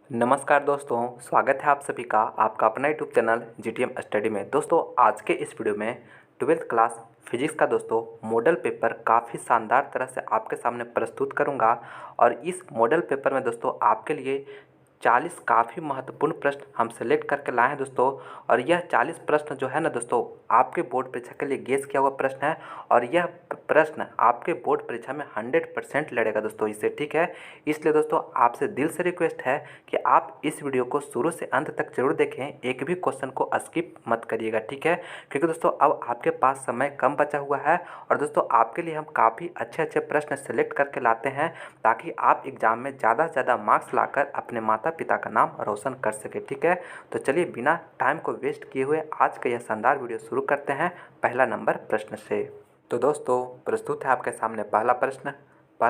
नमस्कार दोस्तों, स्वागत है आप सभी का आपका अपना यूट्यूब चैनल जीटीएम स्टडी में। दोस्तों आज के इस वीडियो में 12th क्लास फिजिक्स का दोस्तों मॉडल पेपर काफ़ी शानदार तरह से आपके सामने प्रस्तुत करूंगा। और इस मॉडल पेपर में दोस्तों आपके लिए 40 काफ़ी महत्वपूर्ण प्रश्न हम सेलेक्ट करके लाए हैं दोस्तों। और यह 40 प्रश्न जो है ना दोस्तों आपके बोर्ड परीक्षा के लिए गेस किया हुआ प्रश्न है। और यह प्रश्न आपके बोर्ड परीक्षा में 100% लड़ेगा दोस्तों इससे, ठीक है। इसलिए दोस्तों आपसे दिल से रिक्वेस्ट है कि आप इस वीडियो को शुरू से अंत तक जरूर देखें, एक भी क्वेश्चन को स्किप मत करिएगा, ठीक है। क्योंकि दोस्तों अब आपके पास समय कम बचा हुआ है और दोस्तों आपके लिए हम काफ़ी अच्छे अच्छे प्रश्न सेलेक्ट करके लाते हैं ताकि आप एग्जाम में ज़्यादा से ज़्यादा मार्क्स लाकर अपने माता पिता का नाम रोशन कर सके, ठीक है। तो चलिए बिना टाइम को वेस्ट किए हुए आज का यह शानदार वीडियो शुरू करते हैं पहला नंबर प्रश्न से। तो दोस्तों प्रस्तुत है आपके सामने पहला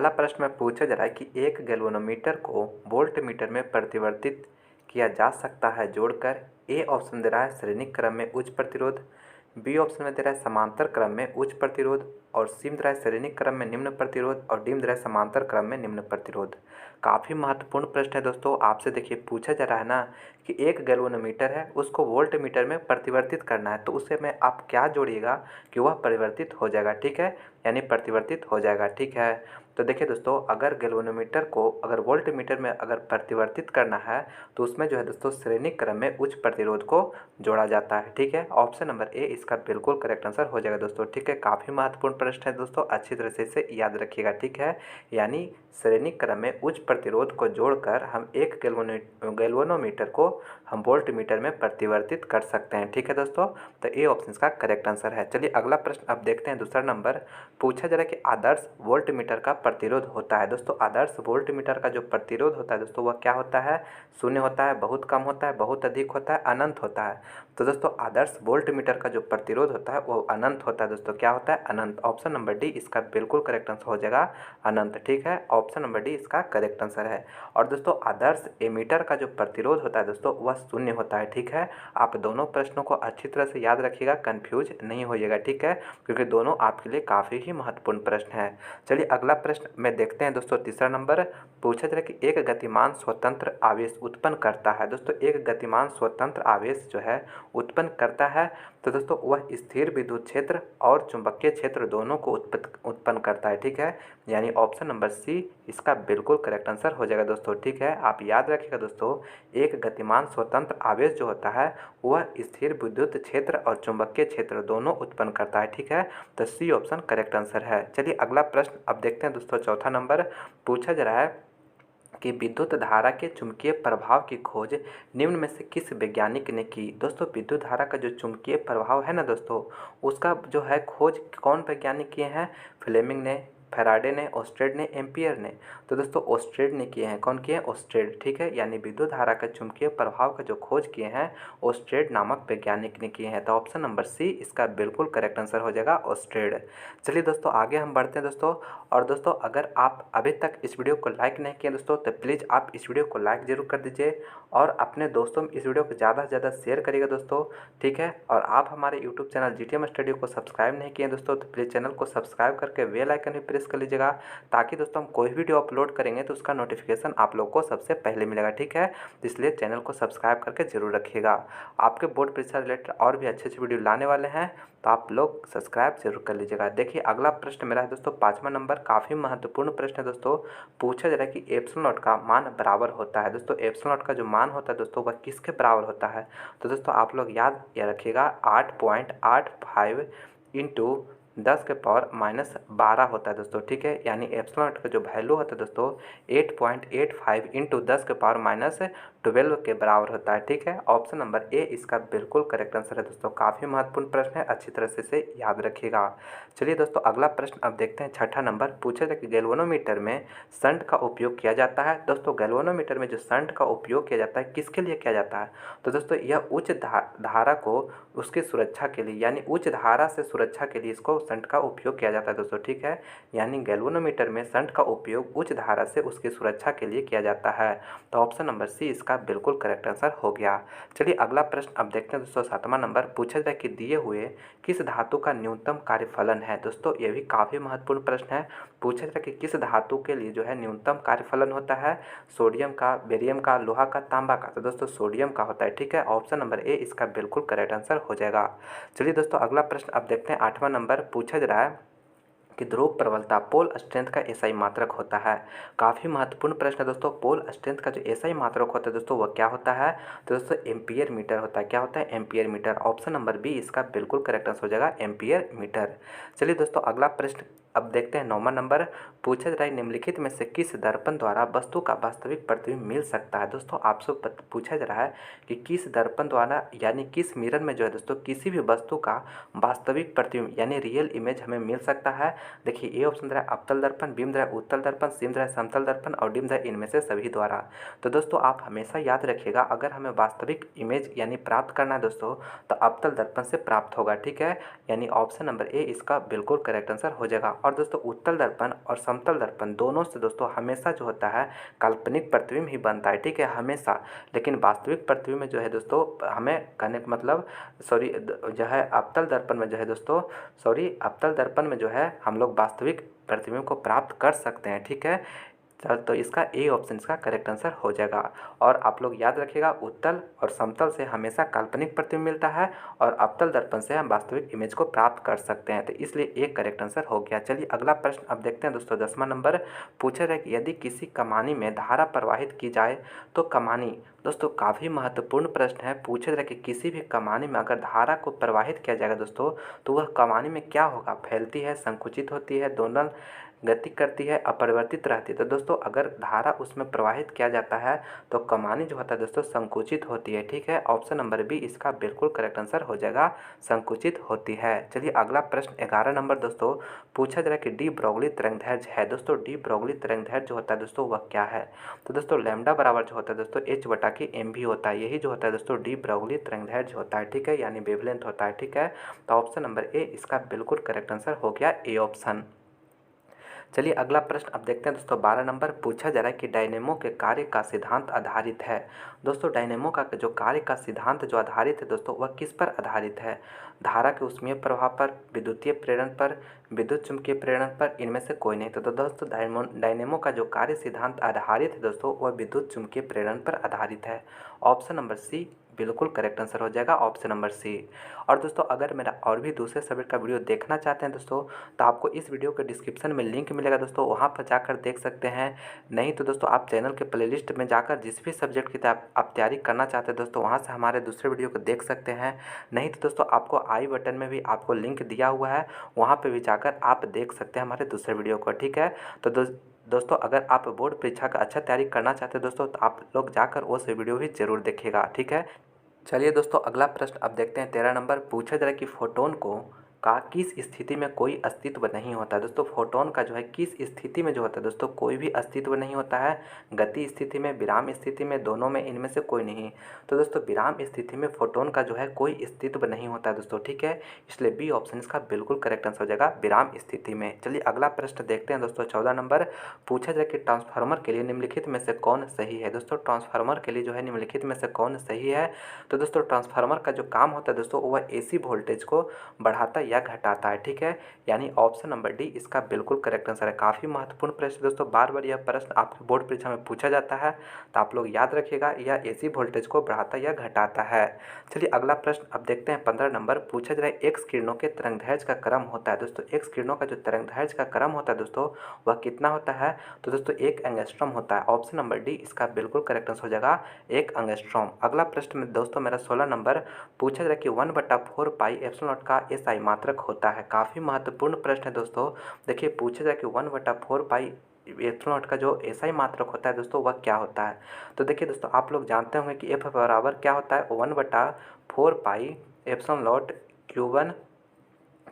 प्रश्न में पूछा जा रहा है कि एक गैल्वेनोमीटर को वोल्ट मीटर में परिवर्तित किया जा सकता है जोड़कर। ए ऑप्शन दे रहा है श्रेणी क्रम में उच्च प्रतिरोध, बी ऑप्शन में दे रहा है समांतर क्रम में उच्च प्रतिरोध, और सी में दे रहा है श्रेणी क्रम में निम्न प्रतिरोध, और डी में दे रहा है समांतर क्रम में निम्न प्रतिरोध। काफ़ी महत्वपूर्ण प्रश्न है दोस्तों। आपसे देखिए पूछा जा रहा है ना कि एक गैल्वेनोमीटर है उसको वोल्ट मीटर में परिवर्तित करना है, तो उसे में आप क्या जोड़िएगा कि वह परिवर्तित हो जाएगा, ठीक है, यानी परिवर्तित हो जाएगा, ठीक है। तो देखिए दोस्तों अगर गैल्वेनोमीटर को अगर वोल्ट मीटर में अगर परिवर्तित करना है तो उसमें जो है दोस्तों श्रेणी क्रम में उच्च प्रतिरोध को जोड़ा जाता है, ठीक है। ऑप्शन नंबर ए इसका बिल्कुल करेक्ट आंसर हो जाएगा दोस्तों, ठीक है। काफ़ी महत्वपूर्ण प्रश्न है दोस्तों, अच्छी तरह से इसे याद रखिएगा, ठीक है। यानी श्रेणी क्रम में उच्च प्रतिरोध को जोड़कर हम एक गैल्वेनोमीटर को हम वोल्ट मीटर में परिवर्तित कर सकते हैं, ठीक है दोस्तों। तो ए ऑप्शन इसका करेक्ट आंसर है। चलिए अगला प्रश्न अब देखते हैं। दूसरा नंबर पूछा जा रहा है कि आदर्श वोल्ट मीटर का प्रतिरोध होता है। दोस्तों आदर्श वोल्ट मीटर का जो प्रतिरोध होता है दोस्तों वह क्या होता है? शून्य होता है, बहुत कम होता है, बहुत अधिक होता है, अनंत होता है। तो दोस्तों आदर्श वोल्ट मीटर का जो प्रतिरोध होता है वो अनंत होता है दोस्तों। क्या होता है? अनंत। ऑप्शन नंबर डी इसका बिल्कुल करेक्ट आंसर हो जाएगा, अनंत, ठीक है। ऑप्शन नंबर डी इसका करेक्ट आंसर है। और दोस्तों आदर्श एमीटर का जो प्रतिरोध होता है दोस्तों वह शून्य होता है, ठीक है। आप दोनों प्रश्नों को अच्छी तरह से याद रखिएगा, कन्फ्यूज नहीं होइएगा, ठीक है, क्योंकि दोनों आपके लिए काफ़ी ही महत्वपूर्ण प्रश्न है। चलिए अगला प्रश्न में देखते हैं दोस्तों। तीसरा नंबर पूछा जा रहा है कि एक गतिमान स्वतंत्र आवेश उत्पन्न करता है। दोस्तों एक गतिमान स्वतंत्र आवेश जो है उत्पन्न करता है तो दोस्तों वह स्थिर विद्युत क्षेत्र और चुंबकीय क्षेत्र दोनों को उत्पन्न करता है, ठीक है। यानी ऑप्शन नंबर सी इसका बिल्कुल करेक्ट आंसर हो जाएगा दोस्तों, ठीक है। आप याद रखिएगा दोस्तों एक गतिमान स्वतंत्र आवेश जो होता है वह स्थिर विद्युत क्षेत्र और चुंबकीय क्षेत्र दोनों उत्पन्न करता है, ठीक है। तो सी ऑप्शन करेक्ट आंसर है। चलिए अगला प्रश्न अब देखते हैं दोस्तों। चौथा नंबर पूछा जा रहा है कि विद्युत धारा के चुंबकीय प्रभाव की खोज निम्न में से किस वैज्ञानिक ने की। दोस्तों विद्युत धारा का जो चुंबकीय प्रभाव है ना दोस्तों उसका जो है खोज कौन वैज्ञानिक किए हैं? फ्लेमिंग ने, फैराडे ने, ऑस्टेड ने, एम्पियर ने। तो दोस्तों ऑस्टेड ने किए हैं। कौन किए हैं? ऑस्टेड, ठीक है। यानी विद्युत धारा का चुंबकीय प्रभाव का जो खोज किए हैं ऑस्टेड नामक वैज्ञानिक ने किए हैं। तो ऑप्शन नंबर सी इसका बिल्कुल करेक्ट आंसर हो जाएगा, ऑस्टेड। चलिए दोस्तों आगे हम बढ़ते हैं दोस्तों। और दोस्तों अगर आप अभी तक इस वीडियो को लाइक नहीं किए दोस्तों तो प्लीज़ आप इस वीडियो को लाइक ज़रूर कर दीजिए और अपने दोस्तों में इस वीडियो को ज़्यादा से ज़्यादा शेयर करिएगा दोस्तों, ठीक है। और आप हमारे यूट्यूब चैनल जीटीएम स्टडी को सब्सक्राइब नहीं किए दोस्तों तो प्लीज़ चैनल को सब्सक्राइब करके बेल आइकन भी प्रेस कर लीजिएगा ताकि दोस्तों हम कोई वीडियो अपलोड करेंगे तो उसका नोटिफिकेशन आप लोग को सबसे पहले मिलेगा, ठीक है। तो इसलिए चैनल को सब्सक्राइब करके जरूर रखिएगा। आपके बोर्ड परीक्षा रिलेटेड और भी अच्छे अच्छे वीडियो लाने वाले हैं तो आप लोग सब्सक्राइब जरूर कर लीजिएगा। देखिए अगला प्रश्न मेरा है दोस्तों 5वां नंबर, काफ़ी महत्वपूर्ण प्रश्न है दोस्तों। पूछा जा रहा है कि एप्सिलॉन नॉट का मान बराबर होता है। दोस्तों एप्सिलॉन नॉट का जो मान होता है दोस्तों वह किसके बराबर होता है? तो दोस्तों आप लोग याद रखिएगा 8.85 इंटू 10⁻⁻12 होता है दोस्तों, ठीक है। यानी एप्सिलॉन नॉट का जो वैल्यू होता है दोस्तों 8.85 इंटू 10⁻12 के बराबर होता है, ठीक है। ऑप्शन नंबर ए इसका बिल्कुल करेक्ट आंसर है दोस्तों। काफ़ी महत्वपूर्ण प्रश्न है, अच्छी तरह से इसे याद रखिएगा। चलिए दोस्तों अगला प्रश्न अब देखते हैं। छठा नंबर पूछा जाए कि गैल्वेनोमीटर में शंट का उपयोग किया जाता है। दोस्तों गैल्वेनोमीटर में जो शंट का उपयोग किया जाता है किसके लिए किया जाता है? तो दोस्तों यह उच्च धारा को उसकी सुरक्षा के लिए यानी उच्च धारा से सुरक्षा के लिए इसको शंट का उपयोग किया जाता है दोस्तों, ठीक है। यानी गैल्वेनोमीटर में शंट का उपयोग उच्च धारा से उसकी सुरक्षा के लिए किया जाता है। तो ऑप्शन नंबर सी इसका बिल्कुल करेक्ट आंसर हो गया। चलिए अगला प्रश्न अब देखते हैं दोस्तों। 7वां नंबर पूछा जाए कि दिए हुए किस धातु का न्यूनतम कार्यफलन है। दोस्तों ये भी काफ़ी महत्वपूर्ण प्रश्न है। पूछा जाए कि किस धातु के लिए जो है न्यूनतम कार्यफलन होता है, सोडियम का, बेरियम का, लोहा का, तांबा का। तो दोस्तों सोडियम का होता है, ठीक है। ऑप्शन नंबर ए इसका बिल्कुल करेक्ट आंसर हो जाएगा। चलिए दोस्तों अगला प्रश्न अब देखते हैं। 8वां नंबर पूछा जा रहा है कि ध्रुव प्रबलता पोल स्ट्रेंथ का एसआई मात्रक होता है। काफ़ी महत्वपूर्ण प्रश्न है दोस्तों। पोल स्ट्रेंथ का जो एसआई मात्रक होता है दोस्तों वह क्या होता है। तो दोस्तों एम्पियर मीटर होता है। क्या होता है? Ampere meter. Option number B इसका बिल्कुल करेक्ट आंसर हो जाएगा, एम्पियर मीटर। चलिए दोस्तों अगला प्रश्न अब देखते हैं। 9वां नंबर पूछा जा रहा है निम्नलिखित में से किस दर्पण द्वारा वस्तु का वास्तविक प्रतिबिंब मिल सकता है। दोस्तों आपसे पूछा जा रहा है कि किस दर्पण द्वारा यानी किस मिरर में जो है दोस्तों किसी भी वस्तु का वास्तविक प्रतिबिंब यानी रियल इमेज हमें मिल सकता है। देखिए ए ऑप्शन दे रहा है अवतल दर्पण, बी में दे रहा है उत्तल दर्पण, सी में दे रहा है समतल दर्पण और डी में दे रहा है इनमें से सभी द्वारा। तो दोस्तों आप हमेशा याद रखिएगा अगर हमें वास्तविक इमेज यानी प्राप्त करना है दोस्तों तो अवतल दर्पण से प्राप्त होगा, ठीक है। यानी ऑप्शन नंबर ए इसका बिल्कुल करेक्ट आंसर हो जाएगा। और दोस्तों उत्तल दर्पण और समतल दर्पण दोनों से दोस्तों हमेशा जो होता है काल्पनिक प्रतिबिंब ही बनता है, ठीक है, हमेशा। लेकिन वास्तविक प्रतिबिंब में जो है दोस्तों हमें कहने का मतलब जो है अवतल दर्पण में जो है दोस्तों अवतल दर्पण में जो है हम लोग वास्तविक प्रतिबिंब को प्राप्त कर सकते हैं, ठीक है। तो इसका ए ऑप्शन इसका करेक्ट आंसर हो जाएगा। और आप लोग याद रखिएगा उत्तल और समतल से हमेशा काल्पनिक प्रतिबिंब मिलता है और अवतल दर्पण से हम वास्तविक इमेज को प्राप्त कर सकते हैं। तो इसलिए एक करेक्ट आंसर हो गया। चलिए अगला प्रश्न अब देखते हैं दोस्तों। 10वां नंबर पूछा जाए कि यदि किसी कमानी में धारा प्रवाहित की जाए तो कमानी, दोस्तों काफ़ी महत्वपूर्ण प्रश्न है। पूछा जाए कि किसी भी कमानी में अगर धारा को प्रवाहित किया जाएगा दोस्तों तो वह कमानी में क्या होगा, फैलती है, संकुचित होती है, दोलन गति करती है, अपरिवर्तित रहती है। तो दोस्तों अगर धारा उसमें प्रवाहित किया जाता है तो कमानी जो होता है दोस्तों संकुचित होती है, ठीक है। ऑप्शन नंबर बी इसका बिल्कुल करेक्ट आंसर हो जाएगा, संकुचित होती है। चलिए अगला प्रश्न 11 नंबर दोस्तों पूछा जा रहा है कि डी ब्रोगली तरंगदैर्घ्य है। दोस्तों डी ब्रोगली तरंगदैर्घ्य जो होता है दोस्तों वह क्या है। तो दोस्तों लैम्डा बराबर जो होता है दोस्तों एच बटा के एम भी होता है। यही जो होता है दोस्तों डी ब्रोगली तरंगदैर्घ्य होता है, ठीक है, यानी वेवलेंथ होता है, ठीक है। तो ऑप्शन नंबर ए इसका बिल्कुल करेक्ट आंसर हो गया, ए ऑप्शन। चलिए अगला प्रश्न अब देखते हैं दोस्तों। 12 नंबर पूछा जा रहा है कि डायनेमो के कार्य का सिद्धांत आधारित है। दोस्तों डायनेमो का जो कार्य का सिद्धांत जो आधारित है दोस्तों वह किस पर आधारित है। धारा के ऊष्मीय प्रभाव पर, विद्युतीय प्रेरण पर, विद्युत चुंबकीय प्रेरण पर, इनमें से कोई नहीं। तो दोस्तों डायनेमो का जो कार्य सिद्धांत आधारित है दोस्तों वह विद्युत चुंबकीय प्रेरण पर आधारित है। ऑप्शन नंबर सी बिल्कुल करेक्ट आंसर हो जाएगा, ऑप्शन नंबर सी। और दोस्तों अगर मेरा और भी दूसरे सब्जेक्ट का वीडियो देखना चाहते हैं दोस्तों तो आपको इस वीडियो के डिस्क्रिप्शन में लिंक मिलेगा दोस्तों, वहाँ पर जाकर देख सकते हैं। नहीं तो दोस्तों आप चैनल के प्लेलिस्ट में जाकर जिस भी सब्जेक्ट की आप तैयारी करना चाहते हैं दोस्तों वहाँ से हमारे दूसरे वीडियो को देख सकते हैं। नहीं तो दोस्तों आपको आई बटन में भी आपको लिंक दिया हुआ है, वहाँ पर भी जाकर आप देख सकते हैं हमारे दूसरे वीडियो को, ठीक है। तो दोस्तों अगर आप बोर्ड परीक्षा का अच्छा तैयारी करना चाहते हैं दोस्तों तो आप लोग जाकर वो से वीडियो भी जरूर देखिएगा, ठीक है। चलिए दोस्तों अगला प्रश्न अब देखते हैं। 13 नंबर पूछा जा रहा है कि फोटोन का किस स्थिति में कोई अस्तित्व नहीं होता। दोस्तों फोटोन का जो है किस स्थिति में जो होता है दोस्तों कोई भी अस्तित्व नहीं होता है। गति स्थिति में, विराम स्थिति में, दोनों में, इनमें से कोई नहीं। तो दोस्तों विराम स्थिति में फोटोन का जो है कोई अस्तित्व नहीं होता है दोस्तों, ठीक है। इसलिए बी ऑप्शन इसका बिल्कुल करेक्ट आंसर हो जाएगा, विराम स्थिति में। चलिए अगला प्रश्न देखते हैं दोस्तों। 14 नंबर पूछा जाए कि ट्रांसफार्मर के लिए निम्नलिखित में से कौन सही है। दोस्तों ट्रांसफार्मर के लिए जो है निम्नलिखित में से कौन सही है। तो दोस्तों ट्रांसफार्मर का जो काम होता है दोस्तों वह एसी वोल्टेज को बढ़ाता या घटाता है, ठीक है। यानी ऑप्शन नंबर डी इसका बिल्कुल करेक्ट आंसर है। काफ़ी महत्वपूर्ण प्रश्न दोस्तों, बार बार यह प्रश्न आपके बोर्ड परीक्षा में पूछा जाता है, तो आप लोग याद रखिएगा यह एसी वोल्टेज को बढ़ाता या घटाता है। चलिए अगला प्रश्न अब देखते हैं। 15 नंबर पूछा जा रहा है एक्स किरणों के तरंगदैर्घ्य का क्रम होता है। दोस्तों एक्स किरणों का जो तरंगदैर्घ्य का क्रम होता है दोस्तों वह कितना होता है। तो दोस्तों 1 एंगस्ट्रॉम होता है। ऑप्शन नंबर डी इसका बिल्कुल करेक्ट आंसर हो जाएगा, 1 एंगस्ट्रॉम। अगला प्रश्न में दोस्तों मेरा 16 नंबर पूछा जा रहा है कि 1/4 पाई एप्सिलॉन नॉट का एसआई मात्रक होता है। काफ़ी महत्वपूर्ण प्रश्न है दोस्तों। देखिए पूछा जाए कि 1/4 पाई एप्सिलॉन नॉट का जो एसआई मात्रक होता है दोस्तों वह क्या होता है। तो देखिए दोस्तों आप लोग जानते होंगे कि एफ बराबर क्या होता है, 1/4 पाई एप्सिलॉन नॉट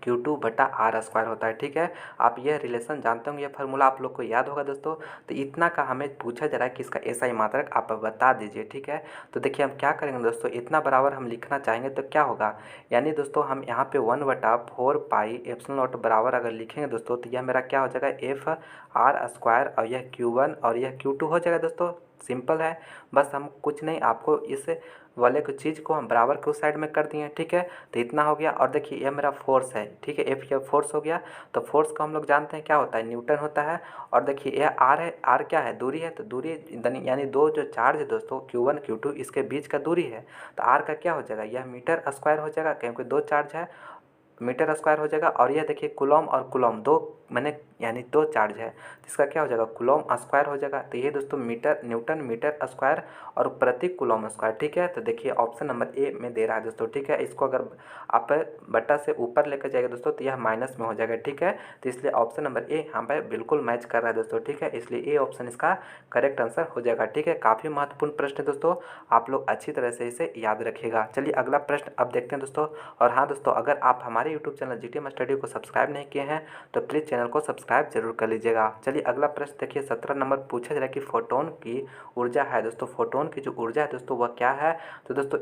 Q2 बटा आर स्क्वायर होता है। ठीक है, आप यह रिलेशन जानते होंगे, यह फार्मूला आप लोग को याद होगा दोस्तों। तो इतना का हमें पूछा जा रहा है कि इसका एसआई मात्रक आप बता दीजिए। ठीक है, तो देखिए हम क्या करेंगे दोस्तों, इतना बराबर हम लिखना चाहेंगे तो क्या होगा, यानी दोस्तों हम यहाँ पे 1/4 पाई एप्सिलॉन नॉट बराबर अगर लिखेंगे दोस्तों तो यह मेरा क्या हो जाएगा, एफ आर स्क्वायर और यह Q1 और यह Q2 हो जाएगा दोस्तों। सिंपल है, बस हम कुछ नहीं, आपको इस वाले को चीज़ को हम बराबर के उस साइड में कर दिए। ठीक है, तो इतना हो गया। और देखिए ये मेरा फोर्स है। ठीक है, एफ यह फोर्स हो गया। तो फोर्स को हम लोग जानते हैं क्या होता है, न्यूटन होता है। और देखिए यह आर है, आर क्या है, दूरी है। तो दूरी यानी दो जो चार्ज है दोस्तों Q1 Q2 इसके बीच का दूरी है। तो आर का क्या हो जाएगा, यह मीटर स्क्वायर हो जाएगा क्योंकि दो चार्ज है, मीटर स्क्वायर हो जाएगा। और यह देखिए कुलॉम और कुलॉम दो मैंने यानी दो चार्ज है, इसका क्या हो जाएगा, कुलॉम स्क्वायर हो जाएगा। तो ये दोस्तों मीटर न्यूटन मीटर स्क्वायर और प्रति कुलॉम स्क्वायर। ठीक है, तो देखिए ऑप्शन नंबर ए में दे रहा है दोस्तों। ठीक है, इसको अगर आप बट्टा से ऊपर लेकर जाएगा दोस्तों तो यह माइनस में हो जाएगा। ठीक है, तो इसलिए ऑप्शन नंबर ए यहाँ पर बिल्कुल मैच कर रहा है दोस्तों। ठीक है, इसलिए ए ऑप्शन इसका करेक्ट आंसर हो जाएगा। ठीक है, काफ़ी महत्वपूर्ण प्रश्न है दोस्तों, आप लोग अच्छी तरह से इसे याद रखिएगा। चलिए अगला प्रश्न अब देखते हैं दोस्तों। और हाँ दोस्तों, अगर आप हमारे यूट्यूब चैनल जीटीएम स्टडी को सब्सक्राइब नहीं किए हैं तो प्लीज़ चैनल को सब्सक्राइब जरूर कर लीजिएगा। चलिए अगला प्रश्न देखिए, 17 नंबर पूछा जा रहा है कि फोटोन की ऊर्जा है दोस्तों, फोटोन की जो ऊर्जा है दोस्तों वह क्या है। तो दोस्तों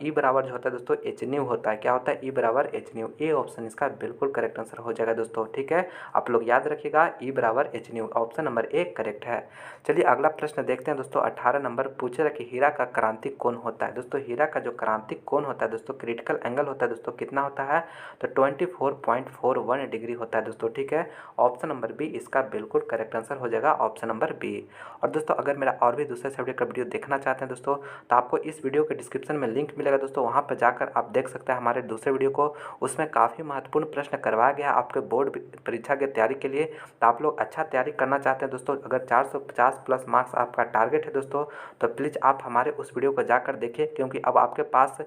ई बराबर जो होता है दोस्तों एच न्यू होता है। क्या होता है, ई बराबर एच न्यू। ए ऑप्शन इसका बिल्कुल करेक्ट आंसर हो जाएगा दोस्तों। ठीक है, आप लोग याद रखिएगा, ई बराबर H new, option number A correct है। चलिए अगला प्रश्न देखते हैं दोस्तों, 18 नंबर पूछे रहा कि हीरा का क्रांतिक कोण होता है। दोस्तों हीरा का जो क्रांतिक कोण होता है दोस्तों, क्रिटिकल एंगल होता है दोस्तों, कितना होता है, तो 24.41 डिग्री होता है दोस्तों। ठीक है, ऑप्शन नंबर बी इसका बिल्कुल करेक्ट आंसर हो जाएगा, ऑप्शन नंबर बी। और दोस्तों अगर मेरा और भी दूसरे सब्जेक्ट का वीडियो देखना चाहते हैं दोस्तों तो आपको इस वीडियो के डिस्क्रिप्शन में लिंक मिलेगा दोस्तों, वहाँ पर जाकर आप देख सकते हैं हमारे दूसरे वीडियो को। उसमें काफ़ी महत्वपूर्ण प्रश्न करवाया गया आपके बोर्ड परीक्षा की तैयारी के लिए। तो आप लोग अच्छा तैयारी करना चाहते हैं दोस्तों, अगर 450 प्लस मार्क्स आपका टारगेट है दोस्तों, तो प्लीज़ आप हमारे उस वीडियो को जाकर देखिए, क्योंकि अब आपके पास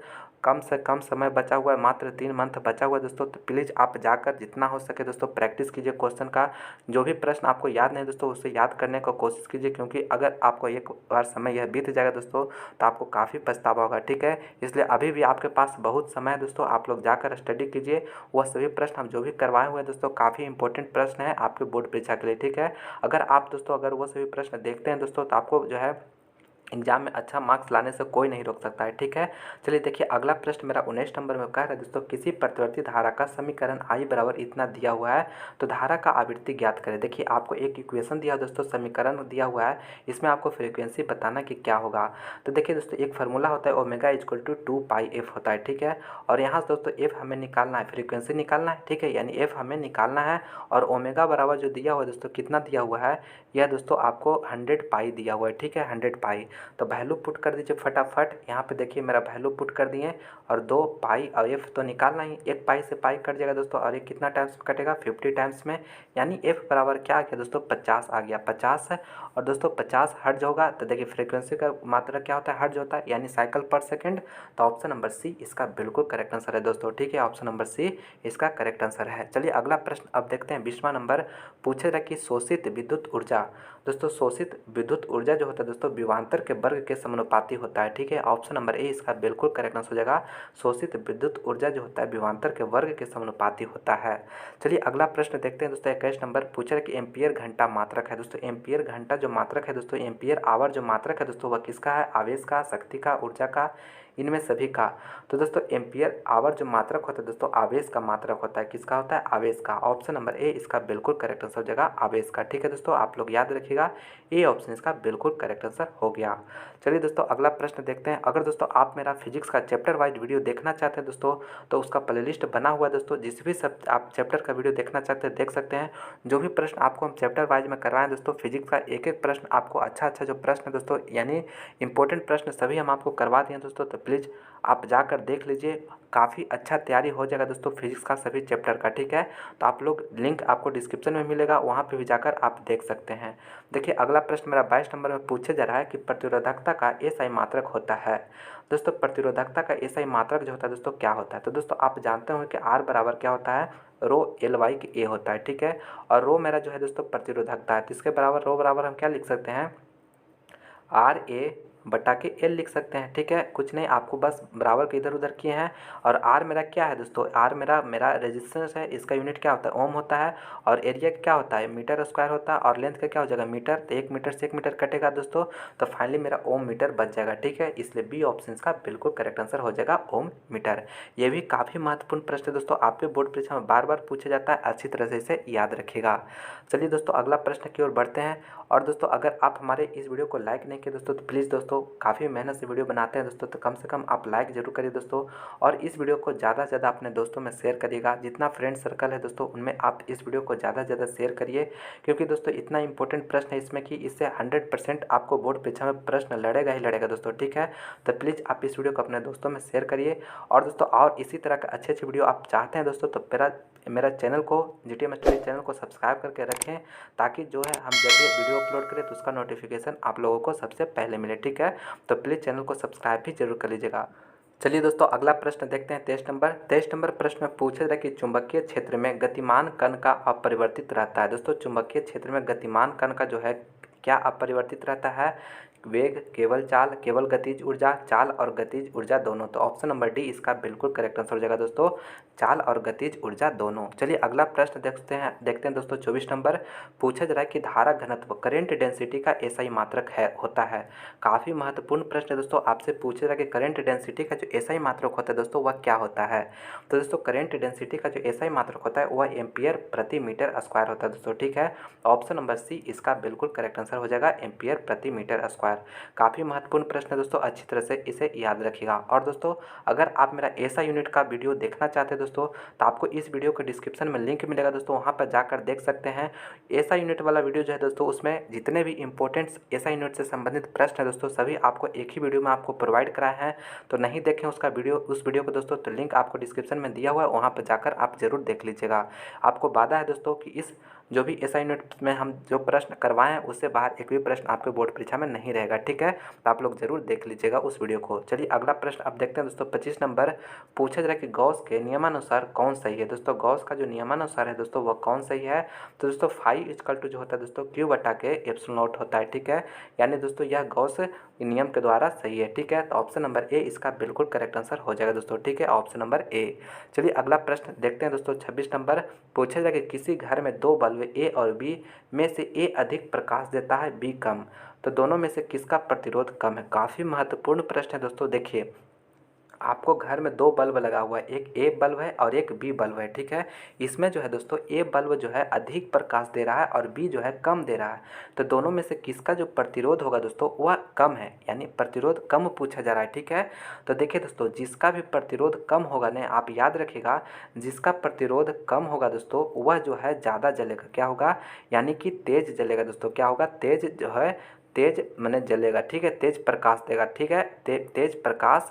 कम से कम समय बचा हुआ है, मात्र 3 मंथ बचा हुआ है दोस्तों। तो प्लीज़ आप जाकर जितना हो सके दोस्तों प्रैक्टिस कीजिए क्वेश्चन का, जो भी प्रश्न आपको याद नहीं दोस्तों उसे याद करने का कोशिश कीजिए, क्योंकि अगर आपको एक बार समय यह बीत जाएगा दोस्तों तो आपको काफ़ी पछतावा होगा। ठीक है, इसलिए अभी भी आपके पास बहुत समय है दोस्तों, आप लोग जाकर स्टडी कीजिए। वह सभी प्रश्न हम जो भी करवाए हुए हैं दोस्तों काफ़ी इंपॉर्टेंट प्रश्न है आपके बोर्ड परीक्षा के लिए। ठीक है, अगर आप दोस्तों अगर वो सभी प्रश्न देखते हैं दोस्तों तो आपको जो है एग्जाम में अच्छा मार्क्स लाने से कोई नहीं रोक सकता है। ठीक है, चलिए देखिए अगला प्रश्न मेरा 19 नंबर में कह रहा है दोस्तों, किसी प्रतिवर्ती धारा का समीकरण आई बराबर इतना दिया हुआ है तो धारा का आवृत्ति ज्ञात करें। देखिए आपको एक इक्वेशन दिया दोस्तों, समीकरण दिया हुआ है, इसमें आपको फ्रीक्वेंसी बताना कि क्या होगा। तो देखिए दोस्तों एक फार्मूला होता है ओमेगा इक्वल टू 2πf होता है। ठीक है, और यहाँ से दोस्तों एफ हमें निकालना है, फ्रीक्वेंसी निकालना है। ठीक है, यानी एफ हमें निकालना है। और ओमेगा बराबर जो दिया हुआ है दोस्तों, कितना दिया हुआ है, यह दोस्तों आपको 100 पाई दिया हुआ है। ठीक है, 100 पाई। तो वैल्यू पुट कर दीजिए फटाफट, यहाँ पे देखिए मेरा वैल्यू पुट कर दिए। और 2 पाई और एफ तो निकालना ही, एक पाई से पाई कट जाएगा दोस्तों, और ये कितना टाइम्स में कटेगा, 50 टाइम्स में। यानी एफ बराबर क्या आ गया दोस्तों, 50 आ गया, 50 है। और दोस्तों 50 हर्ट्ज होगा, तो देखिए फ्रीक्वेंसी का मात्रा क्या होता है, हर्ट्ज होता है, यानी साइकिल पर सेकेंड। तो ऑप्शन नंबर सी इसका बिल्कुल करेक्ट आंसर है दोस्तों। ठीक है, ऑप्शन नंबर सी इसका करेक्ट आंसर है। चलिए अगला प्रश्न अब देखते हैं, 20वां नंबर पूछे रहा कि शोषित विद्युत ऊर्जा। दोस्तों शोषित विद्युत ऊर्जा जो होता है दोस्तों विभवांतर के वर्ग के समानुपाती होता है। ठीक है, ऑप्शन नंबर ए इसका बिल्कुल करेक्ट आंसर हो जाएगा, शोषित विद्युत ऊर्जा जो होता है विभवांतर के वर्ग के समानुपाती होता है। चलिए अगला प्रश्न देखते हैं दोस्तों, 21 नंबर पूछा कि एम्पियर घंटा मात्रक है दोस्तों, एम्पियर घंटा जो मात्रक है दोस्तों, एम्पियर आवर जो मात्रक है दोस्तों वह किसका है, आवेश का, शक्ति का, ऊर्जा का, इनमें सभी का। तो दोस्तों एम्पियर आवर जो मात्रक होता है दोस्तों आवेश का मात्रक होता है, किसका होता है, आवेश का। ऑप्शन नंबर ए इसका बिल्कुल करेक्ट आंसर हो जाएगा, आवेश का। ठीक है दोस्तों, आप लोग याद रखिएगा, ए ऑप्शन इसका बिल्कुल करेक्ट आंसर हो गया। चलिए दोस्तों अगला प्रश्न देखते हैं। अगर दोस्तों आप मेरा फिजिक्स का चैप्टर वाइज वीडियो देखना चाहते हैं दोस्तों तो उसका प्लेलिस्ट बना हुआ है दोस्तों, जिस भी सब आप चैप्टर का वीडियो देखना चाहते हैं देख सकते हैं। जो भी प्रश्न आपको हम चैप्टर वाइज में करवाएं दोस्तों, फिजिक्स का एक एक प्रश्न आपको अच्छा जो प्रश्न है दोस्तों, यानी इंपॉर्टेंट प्रश्न सभी हम आपको करवा दिए दोस्तों। तो प्लीज़ आप जाकर देख लीजिए, काफ़ी अच्छा तैयारी हो जाएगा दोस्तों फिजिक्स का सभी चैप्टर का। ठीक है, तो आप लोग लिंक आपको डिस्क्रिप्शन में मिलेगा, वहाँ पे भी जाकर आप देख सकते हैं। देखिए अगला प्रश्न मेरा 22 नंबर में पूछे जा रहा है कि प्रतिरोधकता का एसआई मात्रक होता है। दोस्तों प्रतिरोधकता का एसआई मात्रक जो होता है दोस्तों क्या होता है, तो दोस्तों आप जानते होंगे कि आर बराबर क्या होता है, रो एल वाई के ए होता है। ठीक है, और रो मेरा जो है दोस्तों प्रतिरोधकता है, तो इसके बराबर रो बराबर हम क्या लिख सकते हैं, आर ए बटा के एल लिख सकते हैं। ठीक है, कुछ नहीं, आपको बस बराबर के इधर उधर किए हैं। और आर मेरा क्या है दोस्तों, आर मेरा रेजिस्टेंस है, इसका यूनिट क्या होता है, ओम होता है। और एरिया क्या होता है, मीटर स्क्वायर होता है। और लेंथ का क्या हो जाएगा, मीटर। तो 1 मीटर से 1 मीटर कटेगा दोस्तों, तो फाइनली मेरा ओम मीटर बच जाएगा। ठीक है, इसलिए बी ऑप्शन का बिल्कुल करेक्ट आंसर हो जाएगा ओम मीटर। ये भी काफ़ी महत्वपूर्ण प्रश्न है दोस्तों, आपके बोर्ड परीक्षा में बार बार पूछा जाता है, अच्छी तरह से इसे याद रखिएगा। चलिए दोस्तों, अगला प्रश्न की ओर बढ़ते हैं। और दोस्तों, अगर आप हमारे इस वीडियो को लाइक नहीं किए दोस्तों, तो प्लीज़ दोस्तों, काफ़ी मेहनत से वीडियो बनाते हैं दोस्तों, तो कम से कम आप लाइक जरूर करिए दोस्तों। और इस वीडियो को ज़्यादा से ज़्यादा अपने दोस्तों में शेयर करिएगा। जितना फ्रेंड सर्कल है दोस्तों, उनमें आप इस वीडियो को ज़्यादा से ज़्यादा शेयर करिए, क्योंकि दोस्तों इतना इंपॉर्टेंट प्रश्न है इसमें कि इससे 100% आपको बोर्ड परीक्षा में प्रश्न लड़ेगा ही लड़ेगा दोस्तों। ठीक है, तो प्लीज़ आप इस वीडियो को अपने दोस्तों में शेयर करिए। और दोस्तों, और इसी तरह का अच्छे अच्छे वीडियो आप चाहते हैं दोस्तों, तो मेरा चैनल को, जीटीएम स्टडी चैनल को सब्सक्राइब करके रखें, ताकि जो है हम जब भी वीडियो अपलोड करें तो उसका नोटिफिकेशन आप लोगों को सबसे पहले मिले। ठीक है, तो प्लीज़ चैनल को सब्सक्राइब भी जरूर कर लीजिएगा। चलिए दोस्तों, अगला प्रश्न देखते हैं। 23 नंबर प्रश्न में पूछा जाए कि चुंबकीय क्षेत्र में गतिमान कण का अपरिवर्तित रहता है। दोस्तों, चुंबकीय क्षेत्र में गतिमान कण का जो है क्या अपरिवर्तित रहता है, वेग, केवल चाल, केवल गतिज ऊर्जा, चाल और गतिज ऊर्जा दोनों। तो ऑप्शन नंबर डी इसका बिल्कुल करेक्ट आंसर हो जाएगा दोस्तों, चाल और गतिज ऊर्जा दोनों। चलिए अगला प्रश्न देखते हैं दोस्तों। 24 नंबर पूछा जा रहा है कि धारा घनत्व, करेंट डेंसिटी का एसआई मात्रक होता है। काफ़ी महत्वपूर्ण प्रश्न है दोस्तों, आपसे पूछा जा रहा है कि करेंट डेंसिटी का जो एसआई मात्रक होता है दोस्तों, वह क्या होता है। तो दोस्तों, करेंट डेंसिटी का जो एसआई मात्रक होता है वह एम्पियर प्रति मीटर स्क्वायर होता है दोस्तों। ठीक है, ऑप्शन नंबर सी इसका बिल्कुल करेक्ट आंसर हो जाएगा, एम्पियर प्रति मीटर स्क्वायर। काफ़ी महत्वपूर्ण प्रश्न है दोस्तों, अच्छी तरह से इसे याद रखिएगा। और दोस्तों, अगर आप मेरा एसआई यूनिट का वीडियो देखना चाहते हैं दोस्तों, तो आपको इस वीडियो के डिस्क्रिप्शन में लिंक मिलेगा दोस्तों, वहाँ पर जाकर देख सकते हैं। एसआई यूनिट वाला वीडियो जो है दोस्तों, उसमें जितने भी इंपॉर्टेंट एसआई यूनिट से संबंधित प्रश्न है दोस्तों, सभी आपको एक ही वीडियो में आपको प्रोवाइड कराए हैं। तो नहीं देखें उस वीडियो को दोस्तों, तो लिंक आपको डिस्क्रिप्शन में दिया हुआ है, वहाँ पर जाकर आप जरूर देख लीजिएगा। आपको वादा है दोस्तों कि इस जो भी एसआई यूनिट में हम जो प्रश्न करवाएं हैं, उससे बाहर एक भी प्रश्न आपके बोर्ड परीक्षा में नहीं रहेगा। ठीक है, तो आप लोग जरूर देख लीजिएगा उस वीडियो को। चलिए अगला प्रश्न अब देखते हैं दोस्तों। 25 नंबर पूछा जा रहा है कि गॉस के नियमानुसार कौन सही है। दोस्तों, गॉस का जो नियमानुसार है दोस्तों, वह कौन सही है। तो दोस्तों, फाई इक्वल टू जो होता है दोस्तों, क्यू बटा के एप्सिलॉन नॉट होता है। ठीक है, यानी दोस्तों यह गॉस नियम के द्वारा सही है। ठीक है, तो ऑप्शन नंबर ए इसका बिल्कुल करेक्ट आंसर हो जाएगा दोस्तों। ठीक है, ऑप्शन नंबर ए। चलिए अगला प्रश्न देखते हैं दोस्तों। 26 नंबर पूछा जाए कि किसी घर में दो बल्ब ए और बी में से ए अधिक प्रकाश देता है, बी कम, तो दोनों में से किसका प्रतिरोध कम है। काफ़ी महत्वपूर्ण प्रश्न है दोस्तों। देखिए, आपको घर में दो बल्ब लगा हुआ है, एक ए बल्ब है और एक बी बल्ब है। ठीक है, इसमें जो है दोस्तों, ए बल्ब जो है अधिक प्रकाश दे रहा है और बी जो है कम दे रहा है, तो दोनों में से किसका जो प्रतिरोध होगा दोस्तों, वह कम है, यानी प्रतिरोध कम पूछा जा रहा है। ठीक है, तो देखिए दोस्तों, जिसका भी प्रतिरोध कम होगा ना, आप याद रखिएगा, जिसका प्रतिरोध कम होगा दोस्तों, वह जो है ज़्यादा जलेगा। क्या होगा, यानी कि तेज जलेगा दोस्तों। क्या होगा, तेज जो है, तेज माने जलेगा। ठीक है, तेज प्रकाश देगा। ठीक है, तेज प्रकाश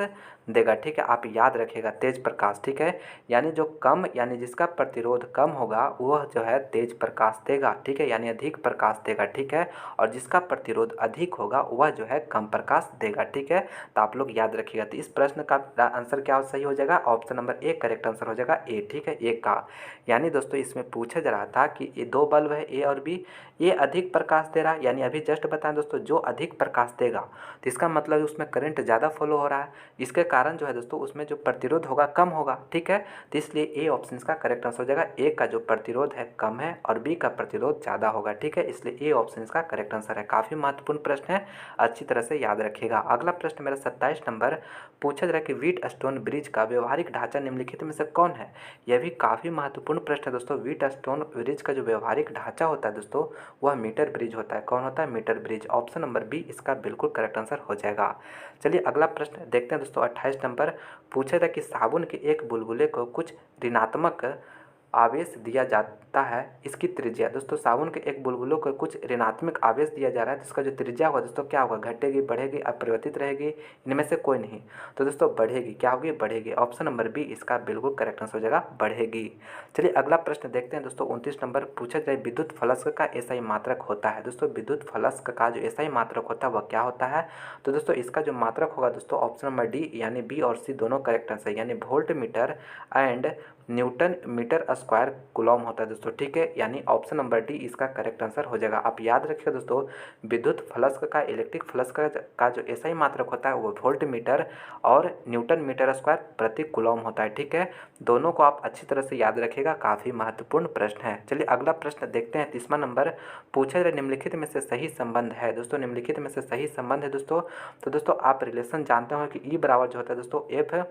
देगा। ठीक है, आप याद रखिएगा, तेज प्रकाश। ठीक है, यानी जो कम, यानी जिसका प्रतिरोध कम होगा वह जो है तेज प्रकाश देगा। ठीक है, यानी अधिक प्रकाश देगा। ठीक है, और जिसका प्रतिरोध अधिक होगा वह जो है कम प्रकाश देगा। ठीक है, तो आप लोग याद रखिएगा। तो इस प्रश्न का आंसर क्या सही हो जाएगा, option number A correct answer हो जाएगा, ए। ठीक है, ए का, यानी दोस्तों इसमें पूछा जा रहा था कि ये दो बल्ब है ए और बी, ये अधिक प्रकाश दे रहा है, यानी अभी जस्ट बताएं दोस्तों, जो अधिक प्रकाश देगा तो इसका मतलब उसमें करंट ज़्यादा फ्लो हो रहा है, इसके कारण जो है दोस्तों उसमें जो प्रतिरोध होगा कम होगा। ठीक है, तो इसलिए ए ऑप्शन का करेक्ट आंसर हो जाएगा, ए का जो प्रतिरोध है कम है और बी का प्रतिरोध ज़्यादा होगा। ठीक है, इसलिए ए ऑप्शन का करेक्ट आंसर है। काफ़ी महत्वपूर्ण प्रश्न है, अच्छी तरह से याद रखिएगा। अगला प्रश्न मेरा 27 नंबर पूछा जा रहा है कि व्हीट स्टोन ब्रिज का व्यवहारिक ढांचा निम्नलिखित में से कौन है। यह भी काफ़ी महत्वपूर्ण प्रश्न है दोस्तों। व्हीट स्टोन ब्रिज का जो व्यवहारिक ढांचा होता है दोस्तों, वह मीटर ब्रिज होता है। कौन होता है, meter bridge. Option number B इसका बिल्कुल करेक्ट आंसर हो जाएगा। चलिए अगला प्रश्न देखते हैं दोस्तों। 28 नंबर पूछा था कि साबुन के एक बुलबुले को कुछ ऋणात्मक आवेश दिया जाता है, इसकी त्रिज्या। दोस्तों, साबुन के एक बुलबुलों को कुछ ऋणात्मक आवेश दिया जा रहा है, जिसका जो त्रिज्या होगा दोस्तों क्या होगा, घटेगी, बढ़ेगी, अपरिवर्तित रहेगी, इनमें से कोई नहीं। तो दोस्तों बढ़ेगी। क्या होगी, बढ़ेगी। ऑप्शन नंबर बी इसका बिल्कुल करेक्ट आंसर हो जाएगा, बढ़ेगी। चलिए अगला प्रश्न देखते हैं दोस्तों। 29 नंबर पूछा जाए विद्युत फलस्क का एसआई मात्रक होता है। दोस्तों, विद्युत फलस्क का जो एसआई मात्रक होता है वह क्या होता है। तो दोस्तों इसका जो मात्रक होगा दोस्तों, ऑप्शन नंबर डी यानी बी और सी दोनों करेक्ट आंसर, यानी volt meter and newton meter square coulomb होता है दोस्तों, ठीक है। यानी ऑप्शन नंबर डी इसका करेक्ट आंसर हो जाएगा। आप याद रखिए दोस्तों, विद्युत फ्लक्स का, इलेक्ट्रिक फ्लक्स का जो एसआई मात्रक होता है वो वोल्ट मीटर और न्यूटन मीटर स्क्वायर प्रति कूलॉम होता है, ठीक है। दोनों को आप अच्छी तरह से याद रखिएगा, काफ़ी महत्वपूर्ण प्रश्न है। चलिए अगला प्रश्न देखते हैं। 30वां नंबर पूछा जा रहा है, निम्नलिखित में से सही संबंध है दोस्तों, निम्नलिखित में से सही संबंध है दोस्तों। तो दोस्तों आप रिलेशन जानते हो कि ई बराबर जो होता है दोस्तों एफ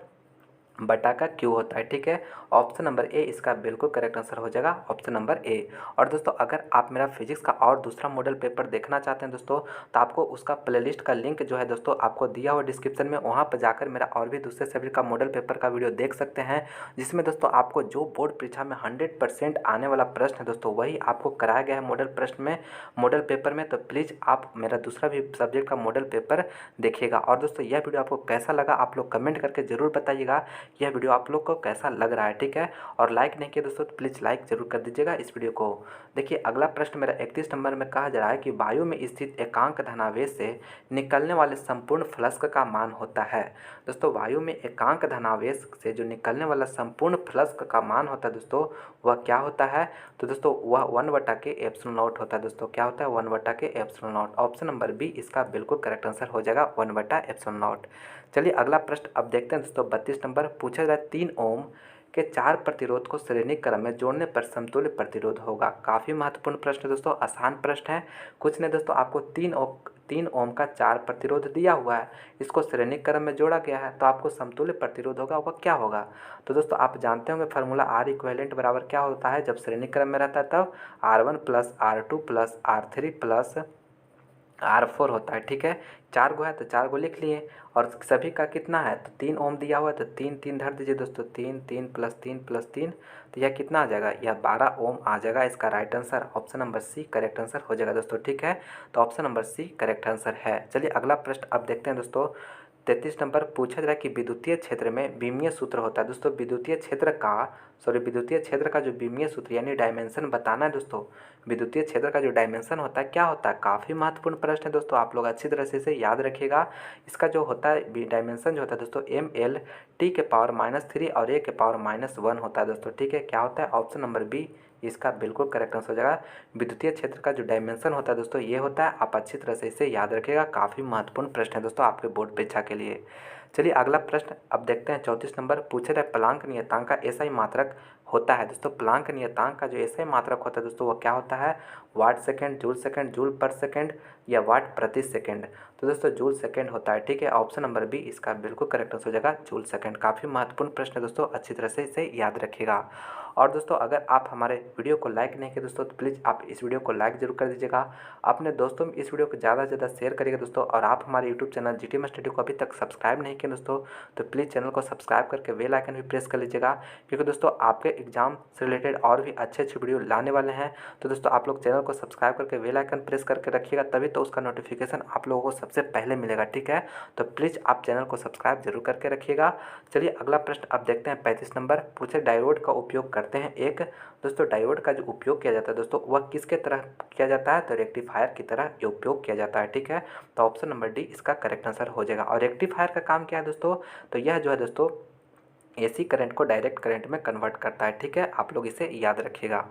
बटा का क्यू होता है, ठीक है। ऑप्शन नंबर ए इसका बिल्कुल करेक्ट आंसर हो जाएगा, ऑप्शन नंबर ए। और दोस्तों अगर आप मेरा फिजिक्स का और दूसरा मॉडल पेपर देखना चाहते हैं दोस्तों, तो आपको उसका प्लेलिस्ट का लिंक जो है दोस्तों आपको दिया हुआ डिस्क्रिप्शन में, वहाँ पर जाकर मेरा और भी दूसरे सब्जेक्ट का मॉडल पेपर का वीडियो देख सकते हैं, जिसमें दोस्तों आपको जो बोर्ड परीक्षा में 100% आने वाला प्रश्न है दोस्तों वही आपको कराया गया है मॉडल प्रश्न में, मॉडल पेपर में। तो प्लीज़ आप मेरा दूसरा भी सब्जेक्ट का मॉडल पेपर देखिएगा। और दोस्तों यह वीडियो आपको कैसा लगा आप लोग कमेंट करके ज़रूर बताइएगा, यह वीडियो आप लोग को कैसा लग रहा है, ठीक है। और लाइक नहीं किया दोस्तों तो प्लीज़ लाइक जरूर कर दीजिएगा इस वीडियो को। देखिए अगला प्रश्न मेरा 31 नंबर में कहा जा रहा है कि वायु में स्थित एकांक धनावेश से निकलने वाले संपूर्ण फ्लक्स का मान होता है। दोस्तों वायु में एकांक धनावेश से जो निकलने वाला संपूर्ण फ्लक्स का मान होता है दोस्तों वह क्या होता है? तो दोस्तों वह 1/ε0 होता है दोस्तों। क्या होता है? 1/ε0। ऑप्शन नंबर बी इसका बिल्कुल करेक्ट आंसर हो जाएगा, 1/ε0। चलिए अगला प्रश्न अब देखते हैं दोस्तों। 32 नंबर पूछा जाए 3 ओम के 4 प्रतिरोध को श्रेणी क्रम में जोड़ने पर समतुल्य प्रतिरोध होगा। काफ़ी महत्वपूर्ण प्रश्न है दोस्तों, आसान प्रश्न है, कुछ नहीं दोस्तों। आपको 3 ओम का 4 प्रतिरोध दिया हुआ है, इसको श्रेणी क्रम में जोड़ा गया है, तो आपको समतुल्य प्रतिरोध होगा वह क्या होगा? तो दोस्तों आप जानते होंगे फार्मूला R इक्विवेलेंट बराबर क्या होता है जब श्रेणी क्रम में रहता है तब R1 plus R2 plus R3 plus R4 होता है, ठीक है। 4 गो है तो 4 गो लिख लिए, और सभी का कितना है तो 3 ओम दिया हुआ है तो 3 3 धर दीजिए दोस्तों, 3 3 प्लस 3 प्लस 3, तो यह कितना आ जाएगा? यह 12 ओम आ जाएगा। इसका right answer option number C correct answer हो जाएगा दोस्तों, ठीक है। तो option number C correct answer है। चलिए अगला प्रश्न अब देखते हैं दोस्तों। 33 नंबर पूछा जा रहा है कि विद्युतीय क्षेत्र में विमीय सूत्र होता है दोस्तों। विद्युतीय क्षेत्र का जो विमीय सूत्र यानी डायमेंशन बताना है दोस्तों। विद्युतीय क्षेत्र का जो डायमेंशन होता है क्या होता है? काफ़ी महत्वपूर्ण प्रश्न है दोस्तों, आप लोग अच्छी तरह से इसे याद रखिएगा। इसका जो होता है डायमेंशन जो होता है दोस्तों ml t⁻³ और a⁻1 होता है दोस्तों, ठीक है। क्या होता है? ऑप्शन नंबर बी इसका बिल्कुल करेक्ट आंसर हो जाएगा। विद्युतीय क्षेत्र का जो डायमेंशन होता है दोस्तों ये होता है, आप अच्छी तरह से इसे याद रखिएगा, काफ़ी महत्वपूर्ण प्रश्न है दोस्तों आपके बोर्ड परीक्षा के लिए। चलिए अगला प्रश्न अब देखते हैं। 34 नंबर पूछे रहे प्लांक नियतांक का एसआई मात्रक होता है दोस्तों। प्लांक नियतांक का जो एसआई मात्रक होता है दोस्तों वो क्या होता है? वाट सेकंड, जूल पर सेकंड या वाट प्रति सेकंड? तो दोस्तों जूल सेकंड होता है, ठीक है। ऑप्शन नंबर बी इसका बिल्कुल करेक्ट आंसर हो जाएगा, जूल सेकंड। काफ़ी महत्वपूर्ण प्रश्न है दोस्तों, अच्छी तरह से इसे याद रखिएगा। और दोस्तों अगर आप हमारे वीडियो को लाइक नहीं किए दोस्तों तो प्लीज़ आप इस वीडियो को लाइक जरूर कर दीजिएगा, अपने दोस्तों में इस वीडियो को ज़्यादा से ज़्यादा शेयर करिएगा दोस्तों। और आप हमारे यूट्यूब चैनल जीटीएम स्टडी को अभी तक सब्सक्राइब नहीं किए दोस्तों तो प्लीज़ चैनल को सब्सक्राइब करके बेल आइकन भी प्रेस कर लीजिएगा, क्योंकि दोस्तों आपके एग्जाम से रिलेटेड और भी अच्छे अच्छे वीडियो लाने वाले हैं। तो दोस्तों आप लोग चैनल को सब्सक्राइब करके बेल आइकन प्रेस करके रखिएगा, तभी तो उसका नोटिफिकेशन आप लोगों को सबसे पहले मिलेगा, ठीक है। तो प्लीज़ आप चैनल को सब्सक्राइब जरूर करके रखिएगा। चलिए अगला प्रश्न अब देखते हैं। 35 नंबर पूछे डायोड का उपयोग करते हैं एक दोस्तों। डायोड का जो उपयोग किया जाता है दोस्तों वह किसके तरह किया जाता है? तो रेक्टिफायर की तरह ये उपयोग किया जाता है, ठीक है। तो ऑप्शन नंबर डी इसका करेक्ट आंसर हो जाएगा। और रेक्टिफायर का काम क्या है दोस्तों? तो यह जो है दोस्तों एसी करंट को डायरेक्ट करंट में कन्वर्ट करता है, ठीक है। आप लोग इसे याद रखिएगा।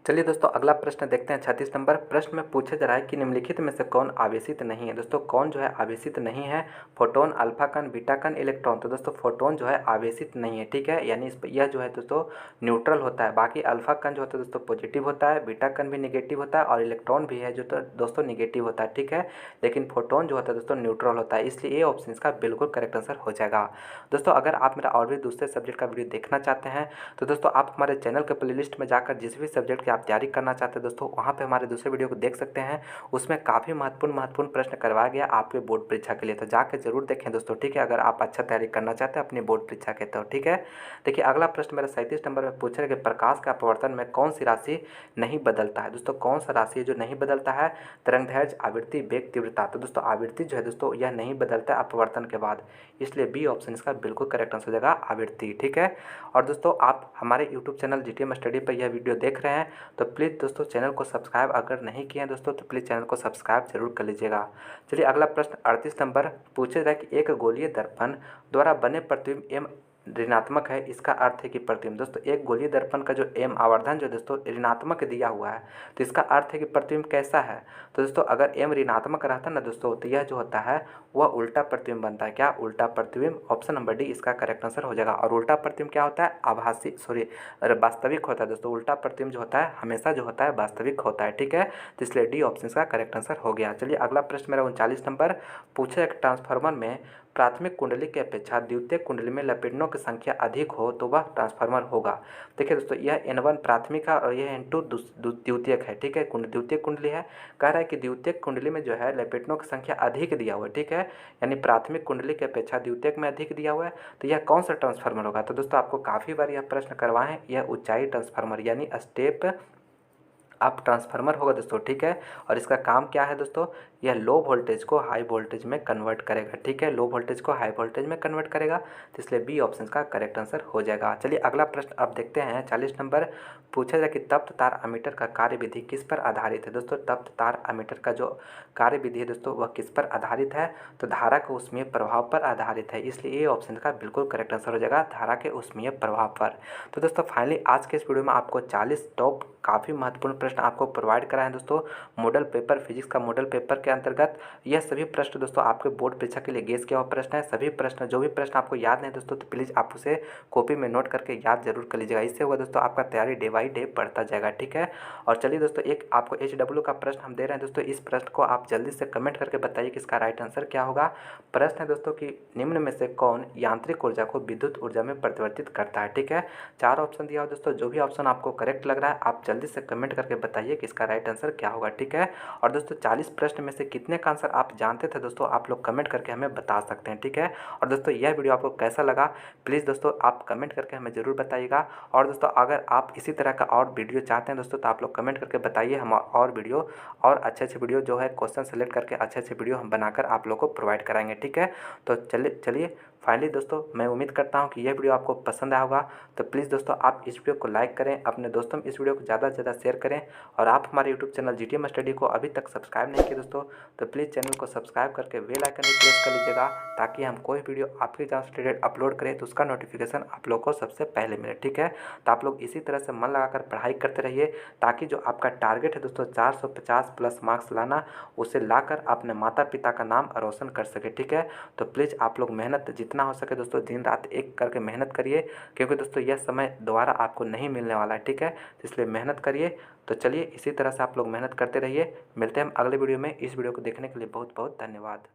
चलिए दोस्तों अगला प्रश्न देखते हैं। 36 नंबर प्रश्न में पूछा जा रहा है कि निम्नलिखित में से कौन आवेशित नहीं है दोस्तों। कौन जो है आवेशित नहीं है? फोटोन, अल्फा कण, बीटा कण, इलेक्ट्रॉन। तो दोस्तों फोटोन जो है आवेशित नहीं है, ठीक है। यानी यह जो है दोस्तों न्यूट्रल होता है। बाकी अल्फा कण जो होता है दोस्तों पॉजिटिव होता है, बीटा कण भी निगेटिव होता है और इलेक्ट्रॉन भी है जो तो दोस्तों निगेटिव होता है, ठीक है। लेकिन फोटोन जो होता है दोस्तों न्यूट्रल होता है, इसलिए ये ऑप्शन इसका बिल्कुल करेक्ट आंसर हो जाएगा। दोस्तों अगर आप मेरा और भी दूसरे सब्जेक्ट का वीडियो देखना चाहते हैं तो दोस्तों आप हमारे चैनल के प्लेलिस्ट में जाकर जिस भी सब्जेक्ट की आप तैयारी करना चाहते हैं दोस्तों वहाँ पे हमारे दूसरे वीडियो को देख सकते हैं। उसमें काफ़ी महत्वपूर्ण प्रश्न करवाया गया आपके बोर्ड परीक्षा के लिए, तो जाकर जरूर देखें दोस्तों, ठीक है। अगर आप अच्छा तैयारी करना चाहते हैं अपनी बोर्ड परीक्षा के तो, ठीक है। देखिए अगला प्रश्न मेरा 37 नंबर में पूछ रहे कि प्रकाश का अपवर्तन में कौन सी राशि नहीं बदलता है दोस्तों। कौन सा राशि है जो नहीं बदलता है? तरंगदैर्घ्य, आवृत्ति, वेग, तीव्रता। तो दोस्तों आवृत्ति जो है दोस्तों यह नहीं बदलता है अपवर्तन के बाद, इसलिए बी ऑप्शन इसका बिल्कुल करेक्ट आंसर हो जाएगा, आवृत्ति, ठीक है। और दोस्तों आप हमारे यूट्यूब चैनल जीटीएम स्टडी पर यह वीडियो देख रहे हैं तो प्लीज़ दोस्तों चैनल को सब्सक्राइब अगर नहीं किए हैं दोस्तों तो प्लीज़ चैनल को सब्सक्राइब जरूर कर लीजिएगा। चलिए अगला प्रश्न 38 नंबर पूछे जाए कि एक गोलीय दर्पण द्वारा बने प्रतिबिंब ऋणात्मक है, इसका अर्थ है कि प्रतिबिंब। दोस्तों एक गोलीय दर्पण का जो एम आवर्धन जो दोस्तों ऋणात्मक दिया हुआ है, तो इसका अर्थ है कि प्रतिबिंब कैसा है। तो दोस्तों अगर एम ऋणात्मक रहता ना दोस्तों, तो यह जो होता है वह उल्टा प्रतिबिंब बनता है। क्या? उल्टा प्रतिबिंब। ऑप्शन नंबर डी इसका करेक्ट आंसर हो जाएगा। और उल्टा प्रतिबिंब क्या होता है? आभासी वास्तविक होता है दोस्तों। उल्टा प्रतिबिंब जो होता है हमेशा जो होता है वास्तविक होता है। ठीक है, तो इसलिए डी ऑप्शन इसका करेक्ट आंसर हो गया। चलिए अगला प्रश्न मेरा 39 नंबर पूछा, एक ट्रांसफार्मर में प्राथमिक कुंडली की अपेक्षा द्वितीयक कुंडली में लपेटों की संख्या अधिक हो तो वह ट्रांसफार्मर होगा। देखिए दोस्तों यह N1 प्राथमिक है और यह N2 द्वितीयक है। ठीक है, द्वितीयक कुंडली है। कह रहा है कि द्वितीयक कुंडली में जो है लपेटों की संख्या अधिक दिया हुआ है। ठीक है, यानी प्राथमिक कुंडली की अपेक्षा द्वितीयक में अधिक दिया हुआ है, तो यह कौन सा ट्रांसफार्मर होगा। तो दोस्तों आपको काफ़ी बार यह प्रश्न करवाएं, यह ऊंचाई ट्रांसफार्मर यानी स्टेप अप ट्रांसफार्मर होगा दोस्तों। ठीक है, और इसका काम क्या है दोस्तों, यह लो वोल्टेज को हाई वोल्टेज में कन्वर्ट करेगा। ठीक है, लो वोल्टेज को हाई वोल्टेज में कन्वर्ट करेगा, तो इसलिए बी ऑप्शन का करेक्ट आंसर हो जाएगा। चलिए अगला प्रश्न अब देखते हैं 40 नंबर पूछा जाए कि तप्त तार अमीटर का कार्यविधि किस पर आधारित है। दोस्तों तप्त तार अमीटर का जो कार्यविधि है दोस्तों वह किस पर आधारित है, तो धारा के ऊष्मीय प्रभाव पर आधारित है। इसलिए ए ऑप्शन का बिल्कुल करेक्ट आंसर हो जाएगा, धारा के ऊष्मीय प्रभाव पर। तो दोस्तों फाइनली आज के इस वीडियो में आपको 40 टॉप काफ़ी महत्वपूर्ण प्रश्न आपको प्रोवाइड करा है दोस्तों। मॉडल पेपर फिजिक्स का मॉडल पेपर के अंतर्गत यह सभी प्रश्न दोस्तों आपके बोर्ड परीक्षा के लिए गेस किया हुआ प्रश्न है। सभी प्रश्न जो भी प्रश्न आपको याद नहीं दोस्तों, तो प्लीज़ आप उसे कॉपी में नोट करके याद जरूर कर लीजिएगा। इससे होगा दोस्तों आपका तैयारी डे बाई डे बढ़ता जाएगा। ठीक है, और चलिए दोस्तों एक आपको HW का प्रश्न हम दे रहे हैं दोस्तों। इस प्रश्न को आप जल्दी से कमेंट करके बताइए कि इसका राइट आंसर क्या होगा। प्रश्न है दोस्तों कि निम्न में से कौन यांत्रिक ऊर्जा को विद्युत ऊर्जा में परिवर्तित करता है। ठीक है, 4 ऑप्शन दिया हो दोस्तों, जो भी ऑप्शन आपको करेक्ट लग रहा है आप जल्दी से कमेंट करके बताइए कि इसका राइट आंसर क्या होगा। ठीक है, और दोस्तों 40 प्रश्न में से कितने का आंसर आप जानते थे दोस्तों, आप लोग कमेंट करके हमें बता सकते हैं। ठीक है, और दोस्तों यह वीडियो आपको कैसा लगा प्लीज़ दोस्तों आप कमेंट करके हमें ज़रूर बताइएगा। और दोस्तों अगर आप इसी तरह का और वीडियो चाहते हैं दोस्तों, तो आप लोग कमेंट करके बताइए, हम और वीडियो और अच्छे अच्छे वीडियो जो है क्वेश्चन सेलेक्ट करके अच्छे अच्छे वीडियो हम बनाकर आप लोग को प्रोवाइड कराएंगे। ठीक है, तो चलिए फाइनली दोस्तों मैं उम्मीद करता हूं कि यह वीडियो आपको पसंद आया होगा। तो प्लीज़ दोस्तों आप इस वीडियो को लाइक करें, अपने दोस्तों में इस वीडियो को ज़्यादा से ज़्यादा शेयर करें। और आप हमारे यूट्यूब चैनल GTM स्टडी को अभी तक सब्सक्राइब नहीं किए दोस्तों, तो प्लीज़ चैनल को सब्सक्राइब करके बेल आइकन भी प्रेस कर लीजिएगा, ताकि हम कोई वीडियो आपके एग्जाम से रिलेटेड अपलोड करें तो उसका नोटिफिकेशन आप लोग को सबसे पहले मिले। ठीक है, तो आप लोग इसी तरह से मन लगाकर पढ़ाई करते रहिए, ताकि जो आपका टारगेट है दोस्तों 450 प्लस मार्क्स लाना, उसे लाकर अपने माता पिता का नाम रोशन कर सके। ठीक है, तो प्लीज़ आप लोग मेहनत जितना हो सके दोस्तों दिन रात एक करके मेहनत करिए, क्योंकि दोस्तों यह समय दोबारा आपको नहीं मिलने वाला है। ठीक है, तो इसलिए मेहनत करिए। तो चलिए इसी तरह से आप लोग मेहनत करते रहिए। मिलते हैं हम अगले वीडियो में। इस वीडियो को देखने के लिए बहुत बहुत धन्यवाद।